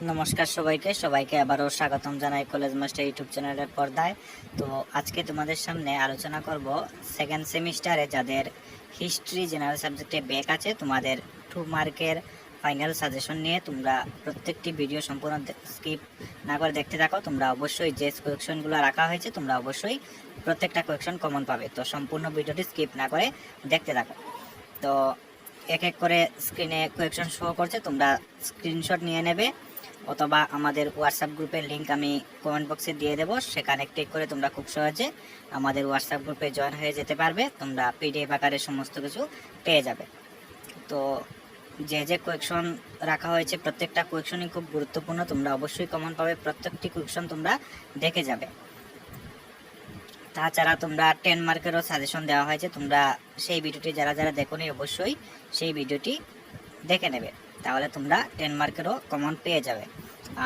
নমস্কার সবাইকে আবারও স্বাগতম জানাই কলেজ মাস্টার ইউটিউব চ্যানেলের পর্দায়। তো আজকে তোমাদের সামনে আলোচনা করব সেকেন্ড সেমিস্টারে যাদের হিস্ট্রি জেনারেল সাবজেক্টে ব্যাক আছে তোমাদের 2 মার্কের ফাইনাল সাজেশন নিয়ে। তোমরা প্রত্যেকটি ভিডিও সম্পূর্ণ স্কিপ না করে দেখতে থাকো। তোমরা অবশ্যই যে কোয়েকশনগুলো রাখা হয়েছে তোমরা অবশ্যই প্রত্যেকটা কোয়েকশন কমন পাবে। তো সম্পূর্ণ ভিডিওটি স্কিপ না করে দেখতে থাকো। তো এক এক করে স্ক্রিনে কোয়েকশন শো করছে, তোমরা স্ক্রিনশট নিয়ে নেবে অথবা আমাদের হোয়াটসঅ্যাপ গ্রুপের লিঙ্ক আমি কমেন্ট বক্সে দিয়ে দেবো। সেখানে ক্লিক করে তোমরা খুব সহজে আমাদের হোয়াটসঅ্যাপ গ্রুপে জয়েন হয়ে যেতে পারবে। তোমরা পিডিএফ আকারে সমস্ত কিছু পেয়ে যাবে। তো যে কোয়েকশন রাখা হয়েছে প্রত্যেকটা কোয়েকশনই খুব গুরুত্বপূর্ণ, তোমরা অবশ্যই কমন পাবে। প্রত্যেকটি কোয়েকশন তোমরা দেখে যাবে। তাছাড়া তোমরা 10 মার্কেরও সাজেশন দেওয়া হয়েছে, তোমরা সেই ভিডিওটি যারা যারা দেখোনি অবশ্যই সেই ভিডিওটি দেখে নেবে, তাহলে তোমরা 10 মার্কেরও কমন পেয়ে যাবে।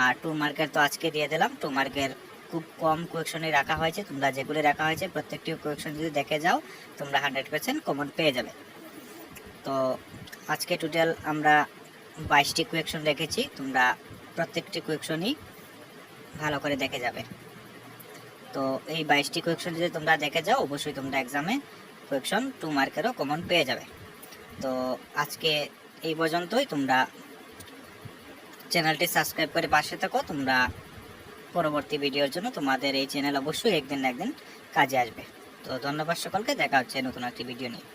আর 2 মার্কের তো আজকে দিয়ে দিলাম। 2 মার্কের খুব কম কোয়েকশনই রাখা হয়েছে, তোমরা যেগুলি রাখা হয়েছে প্রত্যেকটি কোয়েকশন যদি দেখে যাও তোমরা 100% কমন পেয়ে যাবে। তো আজকে টোটাল আমরা 22টি কোয়েকশন রেখেছি, তোমরা প্রত্যেকটি কোয়েকশনই ভালো করে দেখে যাবে। তো এই 22টি কোয়েকশন যদি তোমরা দেখে যাও অবশ্যই তোমরা এক্সামে কোয়েকশন 2 মার্কেরও কমন পেয়ে যাবে। তো আজকে এই পর্যন্তই। তোমরা চ্যানেলটি সাবস্ক্রাইব করে পাশে থাকো। তোমরা পরবর্তী ভিডিওর জন্য তোমাদের এই চ্যানেল অবশ্যই একদিন না একদিন কাজে আসবে। তো ধন্যবাদ সকলকে, দেখা হচ্ছে নতুন একটি ভিডিও নিয়ে।